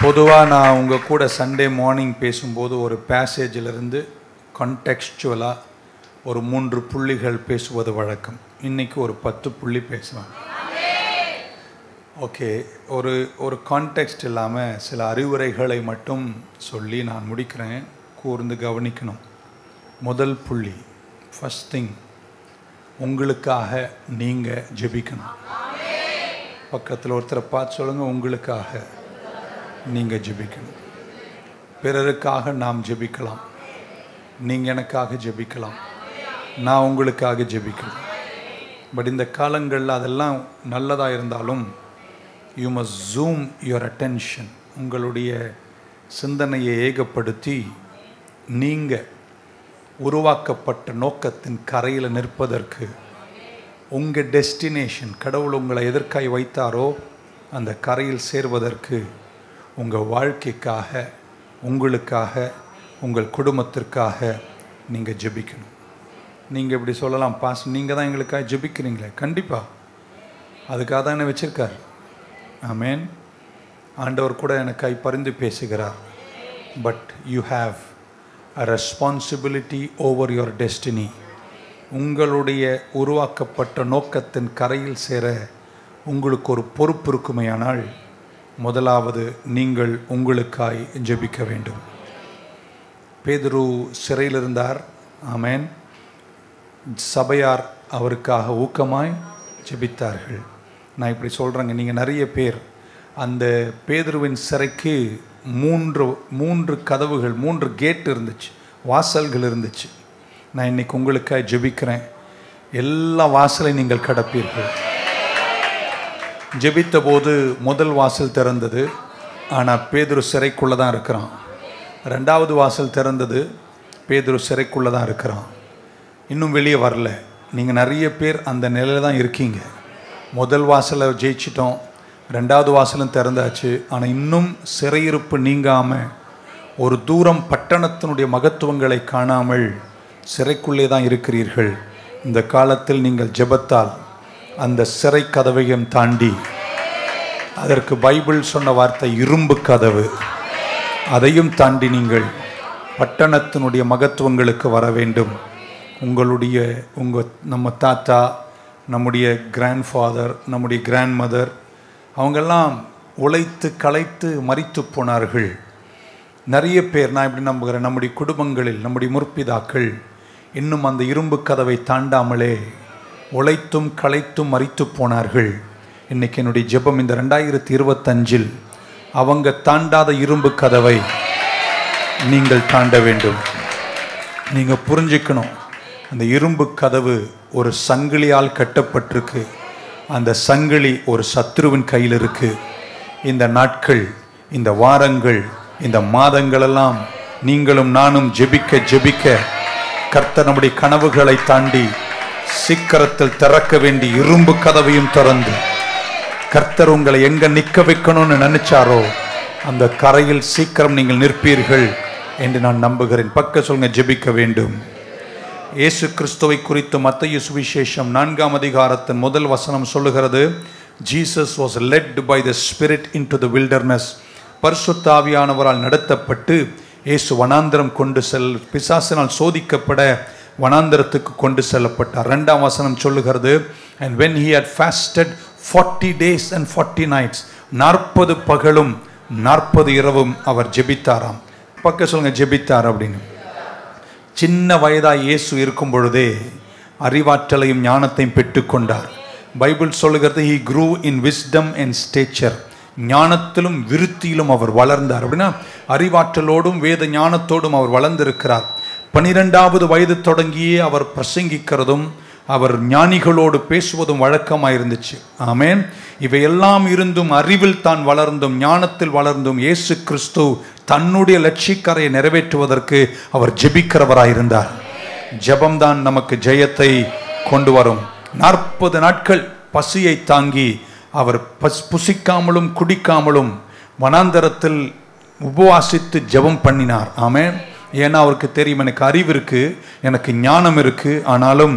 பொதுவாக நான் உங்கள் கூட சண்டே மார்னிங் பேசும்போது ஒரு பேசேஜிலிருந்து கான்டெக்ஸ்டுவலாக ஒரு 3 புள்ளிகள் பேசுவது வழக்கம். இன்றைக்கி ஒரு 10 புள்ளி பேசுவேன். ஓகே, ஒரு கான்டெக்ஸ்ட் இல்லாமல் சில அறிவுரைகளை மட்டும் சொல்லி நான் முடிக்கிறேன். கூர்ந்து கவனிக்கணும். முதல் புள்ளி, ஃபர்ஸ்ட் திங், உங்களுக்காக நீங்கள் ஜெபிக்கணும். பக்கத்தில் ஒருத்தரை பார்த்து சொல்லுங்கள், உங்களுக்காக நீங்கள் ஜெபிக்கணும். பிறருக்காக நாம் ஜெபிக்கலாம். நீங்கள் எனக்காக ஜெபிக்கலாம், நான் உங்களுக்காக ஜெபிக்கலாம். பட் இந்த காலங்களில் அதெல்லாம் நல்லதாக இருந்தாலும் you must zoom your attention. உங்களுடைய சிந்தனையை ஏகப்படுத்தி நீங்கள் உருவாக்கப்பட்ட நோக்கத்தின் கரையில் நிற்பதற்கு, உங்கள் டெஸ்டினேஷன், கடவுள் உங்களை எதற்காய் வைத்தாரோ அந்த கரையில் சேர்வதற்கு உங்கள் வாழ்க்கைக்காக, உங்களுக்காக, உங்கள் குடும்பத்திற்காக நீங்கள் ஜெபிக்கணும். நீங்கள் இப்படி சொல்லலாம், பாஸ் நீங்கள் தான் எங்களுக்காக ஜெபிக்கிறீங்களே. கண்டிப்பாக அதுக்காக தான் என்ன வச்சுருக்கார். ஆமேன். ஆண்டவர் கூட எனக்காய் பரிந்து பேசுகிறார். But you have a responsibility over your destiny. உங்களுடைய உருவாக்கப்பட்ட நோக்கத்தின் கரையில் சேர உங்களுக்கு ஒரு பொறுப்பு இருக்குமேயானால் முதலாவது நீங்கள் உங்களுக்காய் ஜெபிக்க வேண்டும். பேதுரு சிறையில் இருந்தார். ஆமேன். சபையார் அவருக்காக ஊக்கமாய் ஜெபித்தார்கள். நான் இப்படி சொல்கிறேங்க, நீங்கள் நிறைய பேர் அந்த பேதுருவின் சிறைக்கு மூன்று கதவுகள், 3 கேட் இருந்துச்சு, வாசல்கள் இருந்துச்சு. நான் இன்னைக்கு உங்களுக்காக ஜெபிக்கிறேன், எல்லா வாசலையும் நீங்கள் கடப்பீர்கள். ஜெபித்த போது முதல் வாசல் திறந்தது, ஆனால் பேதுரு சிறைக்குள்ளே தான் இருக்கிறான். 2வது வாசல் திறந்தது, பேதுரு சிறைக்குள்ளே தான் இருக்கிறான், இன்னும் வெளியே வரல. நீங்கள் நிறைய பேர் அந்த நிலையில் தான் இருக்கீங்க. முதல் வாசலை ஜெயிச்சிட்டோம், 2வது வாசலும் திறந்தாச்சு, ஆனால் இன்னும் சிறையிருப்பு நீங்காமல், ஒரு தூரம் பட்டணத்தினுடைய மகத்துவங்களை காணாமல் சிறைக்குள்ளே தான் இருக்கிறீர்கள். இந்த காலத்தில் நீங்கள் ஜெபத்தால் அந்த சிறை கதவையும் தாண்டி, அதற்கு பைபிள் சொன்ன வார்த்தை இரும்பு கதவு, அதையும் தாண்டி நீங்கள் பட்டணத்தினுடைய மகத்துவங்களுக்கு வர வேண்டும். நம்ம தாத்தா, நம்முடைய கிராண்ட்ஃபாதர், நம்முடைய கிராண்ட்மதர், அவங்கெல்லாம் உழைத்து களைத்து மரித்து போனார்கள். நிறைய பேர், நான் இப்படி நம்புகிறேன், நம்முடைய குடும்பங்களில் நம்முடைய முற்பிதாக்கள் இன்னும் அந்த இரும்பு கதவை தாண்டாமலே உழைத்தும் களைத்தும் மரித்து போனார்கள். இன்றைக்கி என்னுடைய ஜெபம், இந்த 2025 அவங்க தாண்டாத இரும்பு கதவை நீங்கள் தாண்ட வேண்டும். நீங்கள் புரிஞ்சுக்கணும், அந்த இரும்பு கதவு ஒரு சங்கிலியால் கட்டப்பட்டிருக்கு. அந்த சங்கிலி ஒரு சத்ருவின் கையில் இருக்குது. இந்த நாட்கள், இந்த வாரங்கள், இந்த மாதங்களெல்லாம் நீங்களும் நானும் ஜெபிக்க ஜெபிக்க கர்த்தர் நம்முடைய கனவுகளை தாண்டி சீக்கிரத்தில் திறக்க வேண்டிய இரும்பு கதவையும் திறந்து, கர்த்தர் உங்களை எங்க நிற்க வைக்கணும்னு நினைச்சாரோ அந்த கரையில் சீக்கிரம் நீங்கள் நிற்பீர்கள் என்று நான் நம்புகிறேன். பக்க சொல்லுங்க, ஜெபிக்க வேண்டும். இயேசு கிறிஸ்துவை குறித்து மத்தேயு சுவிசேஷம் 4ஆம் அதிகாரத்தின் முதல் வசனம் சொல்லுகிறது, Jesus was led by the spirit into the wilderness. பரிசுத்த ஆவியானவரால் நடத்தப்பட்டு இயேசு வனாந்திரம் கொண்டு பிசாசினால் சோதிக்கப்பட வனாந்திரத்துக்கு கொண்டு செல்லப்பட்டார். 2ஆம் வசனம் சொல்லுகிறது, and when he had fasted 40 days and 40 nights, 40 பகலும் 40 இரவும் அவர் ஜெபித்தாராம். பக்க சொல்லுங்க, ஜெபித்தார் அப்படின்னு. சின்ன வயதாய் இயேசு இருக்கும் பொழுதே அறிவாற்றலையும் ஞானத்தையும் பெற்றுக்கொண்டார். பைபிள் சொல்லுகிறது, he grew in wisdom and stature. ஞானத்திலும் விருத்தியிலும் அவர் வளர்ந்தார். அப்படின்னா அறிவாற்றலோடும் வேத ஞானத்தோடும் அவர் வளர்ந்திருக்கிறார். 12வது வயது தொடங்கியே அவர் பிரசங்கிக்கிறதும் அவர் ஞானிகளோடு பேசுவதும் வழக்கமாக இருந்துச்சு. ஆமேன். இவையெல்லாம் இருந்தும், அறிவில் தான் வளர்ந்தும், ஞானத்தில் வளர்ந்தும், இயேசு கிறிஸ்து தன்னுடைய லட்சியக்கரையை நிறைவேற்றுவதற்கு அவர் ஜெபிக்கிறவராயிருந்தார். ஜெபம்தான் நமக்கு ஜெயத்தை கொண்டு வரும். 40 நாட்கள் பசியை தாங்கி அவர் புசிக்காமலும் குடிக்காமலும் வனாந்தரத்தில் உபவாசித்து ஜெபம் பண்ணினார். ஆமேன். ஏன்னா அவருக்கு தெரியும், எனக்கு அறிவு இருக்கு, எனக்கு ஞானம் இருக்கு, ஆனாலும்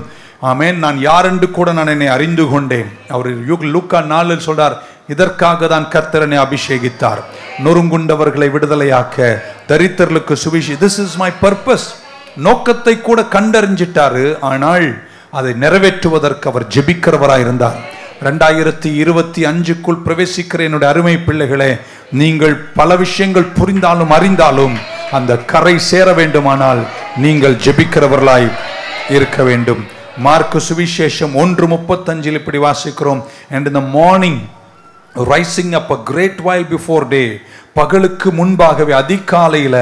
ஆமேன் நான் யார் என்று கூட நான் என்னை அறிந்து கொண்டேன். அவர் லூக்கா 4 சொல்றார், இதற்காக தான் கர்த்தரனை அபிஷேகித்தார், நொறுங்குண்டவர்களை விடுதலையாக்க, தரித்திரர்களுக்கு சுவிசேஷம். This is my purpose. நோக்கத்தை கூட கண்டறிஞ்சிட்டாரு. ஆனால் அதை நிறைவேற்றுவதற்கு அவர் ஜெபிக்கிறவராயிருந்தார். 2025க்குள் பிரவேசிக்கிற என்னுடைய அருமை பிள்ளைகளே, நீங்கள் பல விஷயங்கள் புரிந்தாலும் அறிந்தாலும் அந்த கரை சேர வேண்டுமானால் நீங்கள் ஜெபிக்கிறவர்களாய் இருக்க வேண்டும். மார்க்கு சுவிசேஷம் 1:35 இப்படி வாசிக்கிறோம். And in the morning rising up a great while before day, பகலுக்கு முன்பாகவே அதிகாலையில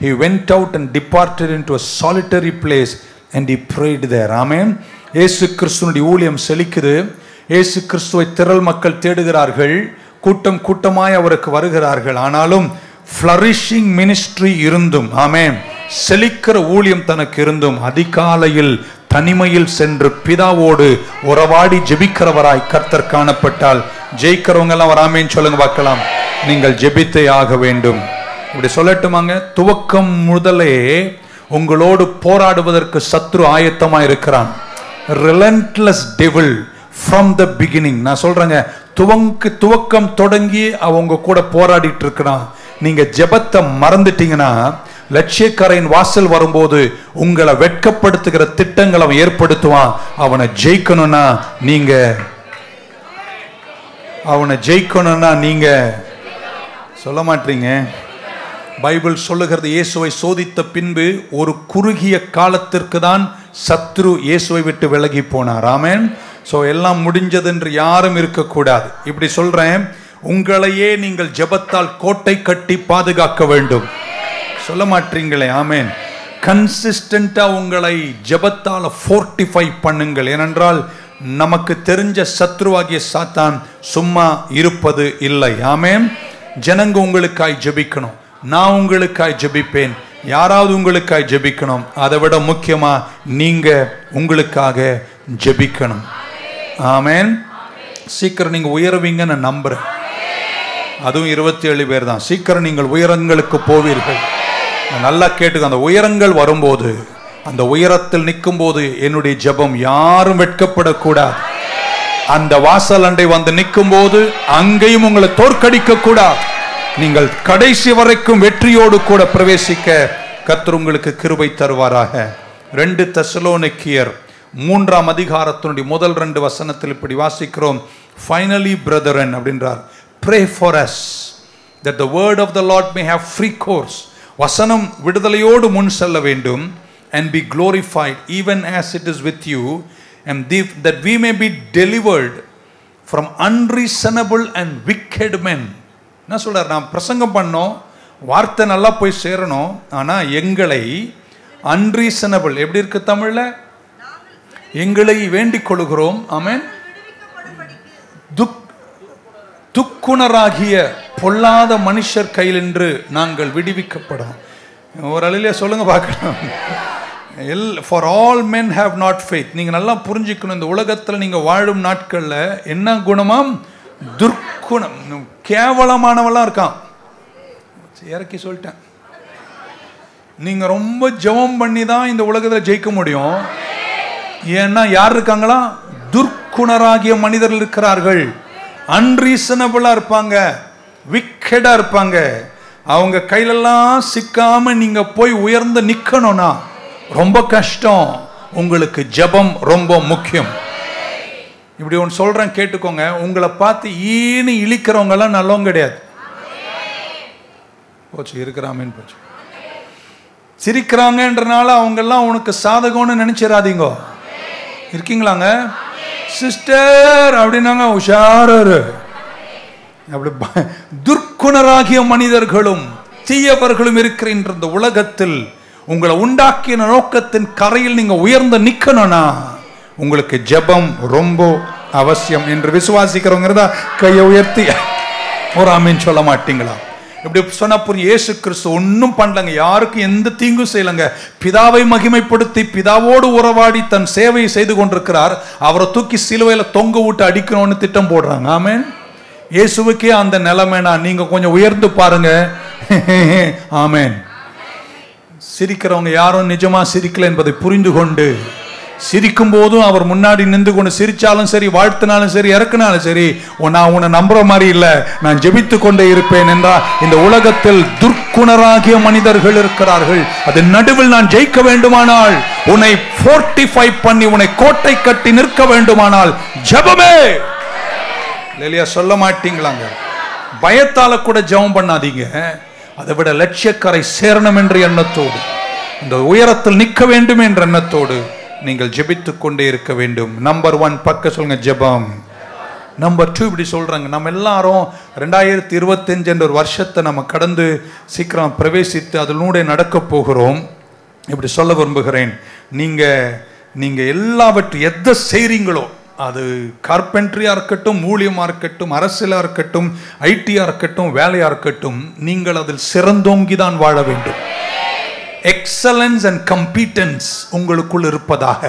he went out and departed into a solitary place and he prayed there. ஆமென். இயேசு கிறிஸ்துவினுடைய ஊழியம் செழிக்குது. இயேசு கிறிஸ்துவை திரள் மக்கள் தேடுகிறார்கள், கூட்டம் கூட்டமாய் அவருக்கு வருகிறார்கள். ஆனாலும் flourishing ministry இருந்தும், ஆமென், செழிக்கிற ஊழியம் தனக்கு இருந்தும் அதிகாலையில் தனிமையில் சென்று பிதாவோடு உறவாடி ஜெபிக்கிறவராய் கர்த்தர் காணப்பட்டால் ஜெயிக்கிறவங்க எல்லாம் வராமேன்னு சொல்லுங்க பார்க்கலாம். நீங்கள் ஜெபித்தே ஆக வேண்டும். இப்படி சொல்லட்டுமாங்க, துவக்கம் முதலே உங்களோடு போராடுவதற்கு சத்ரு ஆயத்தமா இருக்கிறான். relentless devil from the beginning. நான் சொல்றேங்க, துவக்கம் தொடங்கி அவங்க கூட போராடிட்டு இருக்கிறான். நீங்க ஜெபத்தை மறந்துட்டீங்கன்னா லட்சியக்கரையின் வாசல் வரும்போது உங்களை வெட்கப்படுத்துகிற திட்டங்களை அவன் ஏற்படுத்துவான். அவனை ஜெயிக்கணும்னா நீங்க சொல்ல மாட்டீங்க. பைபிள் சொல்லுகிறது, இயேசுவை சோதித்த பின்பு ஒரு குறுகிய காலத்திற்கு தான் சத்ரு இயேசுவை விட்டு விலகி போனார். ஆமென். சோ எல்லாம் முடிஞ்சது என்று யாரும் இருக்கக்கூடாது. இப்படி சொல்றேன், உங்களையே நீங்கள் ஜெபத்தால் கோட்டை கட்டி பாதுகாக்க வேண்டும். சொல்ல மாட்டீங்களே. ஆமென். கன்சிஸ்டண்டா உங்களை ஜெபத்தால் ஃபோர்ட்டிஃபை பண்ணுங்கள். ஏனென்றால் நமக்கு தெரிஞ்ச சத்ருவாகிய சாத்தான் சும்மா இருப்பது இல்லை. ஆமென். ஜனங்க உங்களுக்காய் ஜெபிக்கணும், நான் உங்களுக்காய் ஜெபிப்பேன், யாராவது உங்களுக்காய் ஜெபிக்கணும். அதை விட முக்கியமா நீங்க உங்களுக்காக ஜெபிக்கணும். ஆமென். சீக்கிரம் நீங்க உயர்வீங்க நான் நம்புறேன். அதுவும் 27 பேர் தான். சீக்கிரம் நீங்கள் உயரங்களுக்கு போவீர்கள். நல்லா கேட்டுக்க. அந்த உயரங்கள் வரும்போது, அந்த உயரத்தில் நிற்கும் போது என்னுடைய ஜெபம் யாரும் வெட்கப்படக்கூடாது. அந்த வாசல் அண்டை வந்து நிற்கும் போது அங்கேயும் உங்களை தோற்கடிக்க கூடாது. நீங்கள் கடைசி வரைக்கும் வெற்றியோடு கூட பிரவேசிக்க கர்த்தர் உங்களுக்கு கிருபை தருவாராக. 2 தெசலோனிக்கேயர் 3ஆம் அதிகாரத்தினுடைய முதல் 2 வசனத்தில் இப்படி வாசிக்கிறோம். Finally brethren அப்படின்றார், pray for us that the word of the Lord may have free course. வசனம் விடுதலையோடு முன் செல்ல வேண்டும். And be glorified even as it is with you, and that we may be delivered from unreasonable and wicked men. என்ன சொல்றார்? நாம் பிரசங்கம் பண்ணோம், வார்த்தை நல்லா போய் சேரணும். ஆனா எங்களை அன்ரீசனபிள், எப்படி இருக்கு தமிழ்ல? எங்களை வேண்டிக் கொள்கிறோம். ஆமென். துக்குணராகிய பொல்லாத மனுஷர் கையில் என்று நாங்கள் விடுவிக்கப்படும். ஒரு அழிலே சொல்லுங்க பார்க்கலாம். For all men have not faith. நீங்க நல்லா புரிஞ்சுக்கணும், இந்த உலகத்துல நீங்க வாழும் நாட்கள்ல என்ன குணமாம்? துர்க்குணம், கேவலமானவெல்லாம் இருக்கான். இறக்கி சொல்லிட்டேன். நீங்க ரொம்ப ஜெபம் பண்ணி தான் இந்த உலகத்துல ஜெயிக்க முடியும். ஏன்னா யார் இருக்காங்களா? துர்க்குணராகிய மனிதர்கள் இருக்கிறார்கள். அன்ரீசனபிளா இருப்பாங்க, விக்கெடா இருப்பாங்க. அவங்க கையிலெல்லாம் சிக்காம நீங்க போய் உயர்ந்து நிக்கணும்னா ரொம்ப கஷ்டம். உங்களுக்கு ஜெபம் ரொம்ப முக்கியம். இப்படி ஒன்று சொல்றேன் கேட்டுக்கோங்க. உங்களை பார்த்து ஈனு இழிக்கிறவங்க எல்லாம் நல்லவங்க கிடையாது. போச்சு இருக்கிறாமேன்னு போச்சு. சிரிக்கிறாங்கன்றனால அவங்க எல்லாம் உனக்கு சாதகம்னு நினைச்சிடாதீங்க. இருக்கீங்களாங்க சிஸ்டர் அப்படின்னாங்க உஷாரரு. அப்படி துர்க்குணராகிய மனிதர்களும் தீயவர்களும் இருக்கிற இந்த உலகத்தில் உங்களை உண்டாக்கிய நோக்கத்தின் கரையில் நீங்க உயர்ந்து நிக்கணும்னா உங்களுக்கு ஜெபம் ரொம்ப அவசியம் என்று விசுவாசிக்கிறவங்க கையை உயர்த்தி ஒரு ஆமீன் சொல்ல மாட்டீங்களா? இப்படி சொன்னா புரியும். இயேசு கிறிஸ்து ஒன்னும் பண்ணலங்க, யாருக்கும் எந்த தீங்கும் செய்யலங்க. பிதாவை மகிமைப்படுத்தி பிதாவோடு உறவாடி தன் சேவையை செய்து கொண்டிருக்கிறார். அவரை தூக்கி சிலுவையில தொங்க விட்டு அடிக்கணும்னு திட்டம் போடுறாங்க. ஆமென். இயேசுவுக்கே அந்த நிலைமைனா நீங்க கொஞ்சம் உயர்ந்து பாருங்க. ஆமென். சிரிக்கிறவங்க யாரும் நிஜமா சிரிக்கல என்பதை புரிந்து கொண்டு சிரிக்கும் போதும் அவர் முன்னாடி நின்று கொண்டு சிரிச்சாலும் சரி, வாழ்த்தினாலும் சரி, இறக்குனாலும் சரி, நான் உன்னை நம்புற மாதிரி இல்லை, நான் ஜெபித்து கொண்டே இருப்பேன் என்றால், இந்த உலகத்தில் துர்க்குணராகிய மனிதர்கள் இருக்கிறார்கள். அதன் நடுவில் நான் ஜெயிக்க வேண்டுமானால், உன்னை ஃபோர்ட்டிஃபை பண்ணி உன்னை கோட்டை கட்டி நிற்க வேண்டுமானால் ஜெபமே. இல்லையா? சொல்ல மாட்டீங்களாங்க? பயத்தால கூட ஜெபம் பண்ணாதீங்க. அதை விட லட்சியக்கரை சேரணும் என்ற எண்ணத்தோடு, இந்த உயரத்தில் நிற்க வேண்டும் என்ற எண்ணத்தோடு நீங்கள் ஜெபித்துக் கொண்டே இருக்க வேண்டும். நம்பர் 1 பக்க சொல்லுங்க, ஜெபம். நம்பர் 2 இப்படி சொல்றாங்க, நம்ம எல்லாரும் 2025 என்ற ஒரு வருஷத்தை நம்ம கடந்து சீக்கிரம் பிரவேசித்து அதிலூടെ நடக்க போகிறோம். இப்படி சொல்ல விரும்புகிறேன், நீங்க எல்லாவற்றையும் எதை செய்றீங்களோ, அது கார்பென்ட்ரியா இருக்கட்டும், ஊழியமா இருக்கட்டும், அரசியலா இருக்கட்டும், ஐடியா இருக்கட்டும், வேலையா இருக்கட்டும், நீங்கள் அதில் சிறந்தோங்கிதான் வாழ வேண்டும். எக்ஸலன்ஸ் அண்ட் கம்பீட்டன்ஸ் உங்களுக்குள் இருப்பதாக.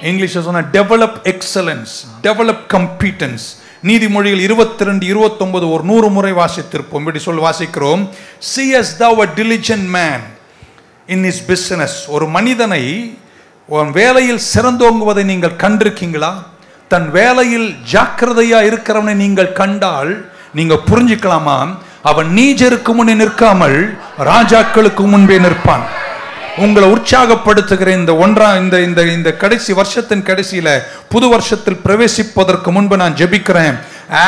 இங்கிலீஷ்ல சொன்னா டெவலப் எக்ஸலன்ஸ், டெவலப் கம்பீட்டன்ஸ். நீதிமொழிகள் 22, 29 ஒரு 100 முறை வாசித்திருப்போம். இப்படி சொல்லி வாசிக்கிறோம், see as thou a diligent man in his business. ஒரு மனிதனை வேலையில் சிறந்தோங்குவதை நீங்கள் கண்டிருக்கீங்களா? தன் வேலையில் ஜாக்கிரதையா இருக்கிறவனை நீங்கள் கண்டால் நீங்க புரிஞ்சுக்கலாமா, அவன் நீஜருக்கு முன்னே நிற்காமல் ராஜாக்களுக்கு முன்பே நிற்பான். உங்களை உற்சாகப்படுத்துகிற இந்த கடைசி வருஷத்தின் கடைசியில புது வருஷத்தில் பிரவேசிப்பதற்கு முன்பு நான் ஜெபிக்கிறேன்,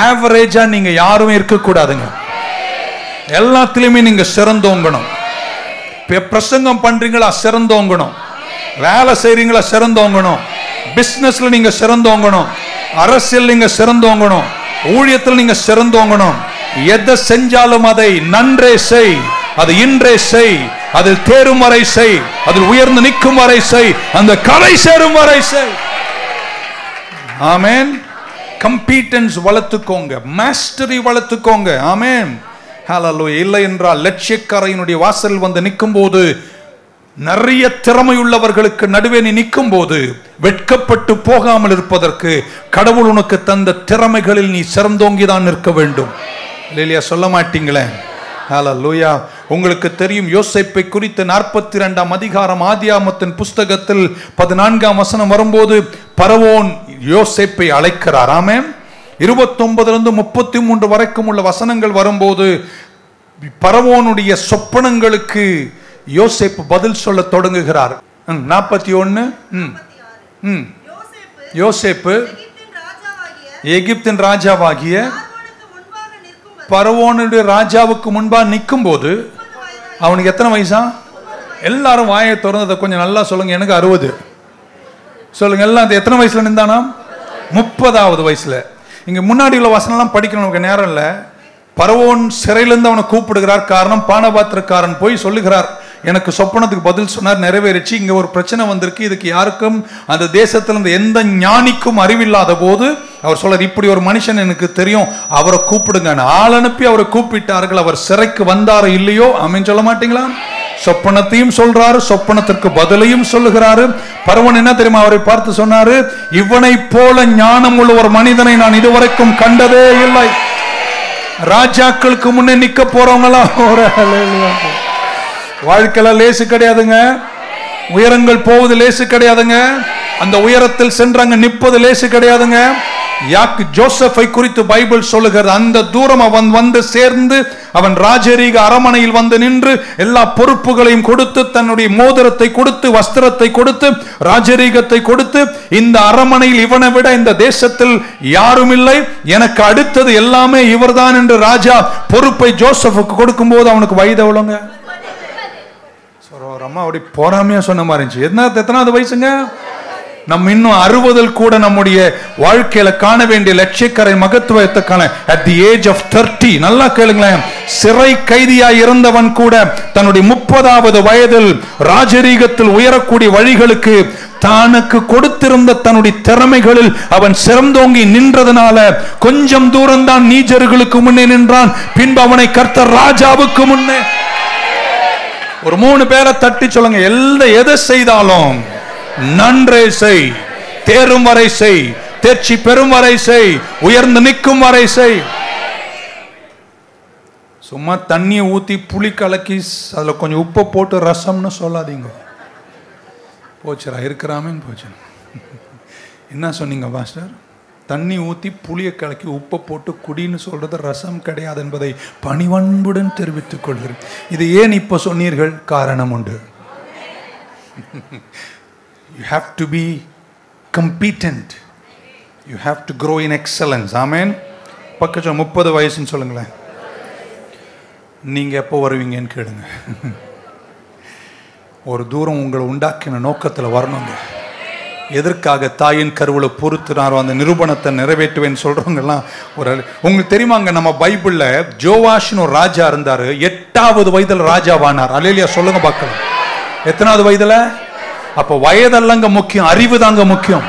ஆவரேஜா நீங்க யாருமே இருக்கக்கூடாதுங்க. எல்லாத்திலுமே நீங்க சிறந்தோங்கணும். பிரசங்கம் பண்றீங்களா? சிறந்தோங்கணும். வேலை செய்றீங்களா? சிறந்தோங்கணும். பிசினஸ்ல நீங்க சிறந்தோங்கணும். அரசியல் நீங்க சிறந்தோங்கணும். ஊழியத்தில் நீங்க சிறந்தோங்கணும். எதை செஞ்சாலும் அதை நன்றே செய், அது இன்றே செய், அதில் தேரும் வரை செய், அதில் உயர்ந்து நிற்கும் வரை செய், அந்த கரை சேரும் வரை செய். ஆமென். கம்பீட்டன்ஸ் வளர்த்துக்கோங்க, மாஸ்டரி வளர்த்துக்கோங்க. ஆமென். ஹல்லேலூயா. இல்லை என்றால் லட்சியக்கரையினுடைய வாசல் வந்து நிற்கும் போது, நிறைய திறமையுள்ளவர்களுக்கு நடுவே நீ நிற்கும் போது வெட்கப்பட்டு போகாமல் இருப்பதற்கு கடவுள் உனக்கு தந்த திறமைகளில் நீ சிறந்தோங்கிதான் நிற்க வேண்டும். இல்லையா? சொல்ல மாட்டீங்களே? ஹல்லேலூயா. உங்களுக்கு தெரியும், யோசேப்பை குறித்து 42ஆம் அதிகாரம் ஆதியாகமத்தின் புஸ்தகத்தில் 14ஆம் வசனம் வரும்போது பரவோன் யோசேப்பை அழைக்கிறார். ஆமென். 29 33 வரைக்கும் உள்ள வசனங்கள் வரும்போது பரவோனுடைய சொப்பனங்களுக்கு யோசேப்பு பதில் சொல்ல தொடங்குகிறார். 41 யோசேப்பு எகிப்தின் ராஜாவாகிய பரவோனுடைய ராஜாவுக்கு முன்பாக நிற்கும் போது அவனுக்கு எத்தனை வயசா? எல்லாரும் வாயை திறந்ததை கொஞ்சம் நல்லா சொல்லுங்க. எனக்கு 60 சொல்லுங்க. எல்லாம் எத்தனை வயசுல நின்றானா? 30வது வயசுல. இங்க முன்னாடி உள்ள வசனம்லாம் படிக்கணும், நமக்கு நேரம் இல்லை. பரவோன் சிறையிலிருந்து அவனை கூப்பிடுகிறார். காரணம், பானபாத்திரக்காரன் போய் சொல்லுகிறார், எனக்கு சொப்பனத்துக்கு பதில் சொன்னார், நிறைவேறிச்சு. இங்க ஒரு பிரச்சனை வந்திருக்கு, இதுக்கு யாருக்கும் அந்த தேசத்திலிருந்து எந்த ஞானிக்கும் அறிவில்லாத போது அவர் சொல்றார், இப்படி ஒரு மனுஷன் எனக்கு தெரியும், அவரை கூப்பிடுங்க. ஆள் அனுப்பி அவரை கூப்பிட்டார்கள். அவர் சிறைக்கு வந்தாரோ இல்லையோ? ஆமென் சொல்ல மாட்டீங்களா? சொப்பனத்தையும் சொல்றாரு, சொப்பனத்திற்கு பதிலையும் சொல்லுகிறாரு. பரவன் என்ன தெரியுமா அவரை பார்த்து சொன்னாரு, இவனை போல ஞானம் உள்ள ஒரு மனிதனை நான் இதுவரைக்கும் கண்டதே இல்லை. ராஜாக்களுக்கு முன்னே நிக்க போறவங்களா? வாழ்க்கையில லேசு கிடையாதுங்க. உயரங்கள் போவது லேசு கிடையாதுங்க. அந்த உயரத்தில் சென்றாங்க நிற்பது லேசு கிடையாதுங்க. ஜோசப்பை குறித்து பைபிள் சொல்லுகிறது, அந்த தூரம் அவன் வந்து சேர்ந்து அவன் ராஜரீக அரமனையில் வந்து நின்று எல்லா பொறுப்புகளையும் கொடுத்து, தன்னுடைய மோதிரத்தை கொடுத்து, வஸ்திரத்தை கொடுத்து, ராஜரீகத்தை கொடுத்து, இந்த அரமனையில் இவனை விட இந்த தேசத்தில் யாரும் இல்லை, எனக்கு அடுத்தது எல்லாமே இவர்தான் என்று ராஜா பொறுப்பை ஜோசப்புக்கு கொடுக்கும் போது அவனுக்கு வயது எவ்வளவுங்க? அம்மா அப்படி போறாமையா சொன்ன மாதிரி இருந்துச்சு. எத்தனாவது வயசுங்க? நம்ம இன்னும் 60 கூட நம்முடைய வாழ்க்கையில காண வேண்டிய லட்சியக்கரை மகத்துவத்தை காண at the age of 30. நல்லா கேளுங்களேன், சிறை கைதியா இருந்தவன் கூட தன்னுடைய 30வது வயதில் ராஜரீகத்தில் உயரக்கூடிய வழிகளுக்கு தனக்கு கொடுத்திருந்த தன்னுடைய திறமைகளில் அவன் சிறந்தோங்கி நின்றதனால கொஞ்சம் தூரம் தான் நீஜர்களுக்கு முன்னே நின்றான். பின்பு அவனை கர்த்தர் ராஜாவுக்கு முன்னே. ஒரு 3 பேரை தட்டி சொல்லுங்க, எதை செய்தாலும் நன்றே செய், தேரும் வரை செய், தேர்ச்சி பெறும் வரை செய், உயர்ந்து நிற்கும் வரை செய். சும்மா தண்ணியை ஊத்தி புளி கலக்கி அதுல கொஞ்சம் உப்பை போட்டு ரசம்னு சொல்லாதீங்க. போச்சுரா இருக்கிறாமேன்னு போச்சு. என்ன சொன்னீங்க பாஸ்டர்? தண்ணி ஊற்றி புளியை கலக்கி உப்பை போட்டு குடின்னு சொல்றது ரசம் கிடையாது என்பதை பணிவன்புடன் தெரிவித்துக் கொள்கிறேன். இது ஏன் இப்போ சொன்னீர்கள்? காரணம் உண்டு. You have to be competent. You have to grow in excellence. Amen. பக்கத்துல 30 வயசுன்னு சொல்லுங்களேன். நீங்க எப்போ வருவீங்கன்னு கேளுங்க. ஒரு தூரம் உங்களை உண்டாக்கின நோக்கத்தில் வரணுங்க. எதற்காக தாயின் கருவில் பொறுத்துனாரோ அந்த நிரூபணத்தை நிறைவேற்றுவேன்னு சொல்றவங்கலாம் ஒரு உங்களுக்கு தெரியுமாங்க, நம்ம பைபிள்ல ஜோவாஷ்னு ஒரு ராஜா இருந்தாரு. 8வது வயதில் ராஜாவானார். அல்லேலூயா சொல்லுங்க பார்க்கலாம். எத்தனாவது வயதுல? அப்ப வயதல்லங்க முக்கியம், அறிவு தாங்க முக்கியம்.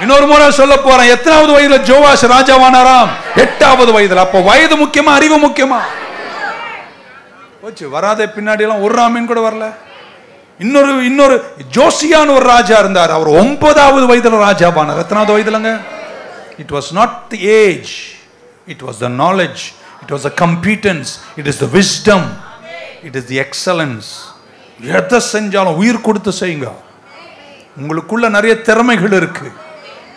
இன்னொரு முறை சொல்ல போறேன், எத்தனாவது வயதுல ஜோவாஷ் ராஜாவானாராம்? 8வது வயதுல. அப்ப வயது முக்கியமா அறிவு முக்கியமா? போச்சு. வராத பின்னாடி எல்லாம் ஒரு ராமன் கூட வரல. இன்னொரு ஜோசியான்னு ஒரு ராஜா இருந்தார். அவர் 9வது வயதுல ராஜாவானார். எத்தனாவது வயதுலங்க? It was not the age, it was the knowledge, it was the competence, it is the wisdom, it is the excellence. எதை செஞ்சாலும் உயிர் கொடுத்து செய்யுங்க. உங்களுக்குள்ள நிறைய திறமைகள் இருக்கு.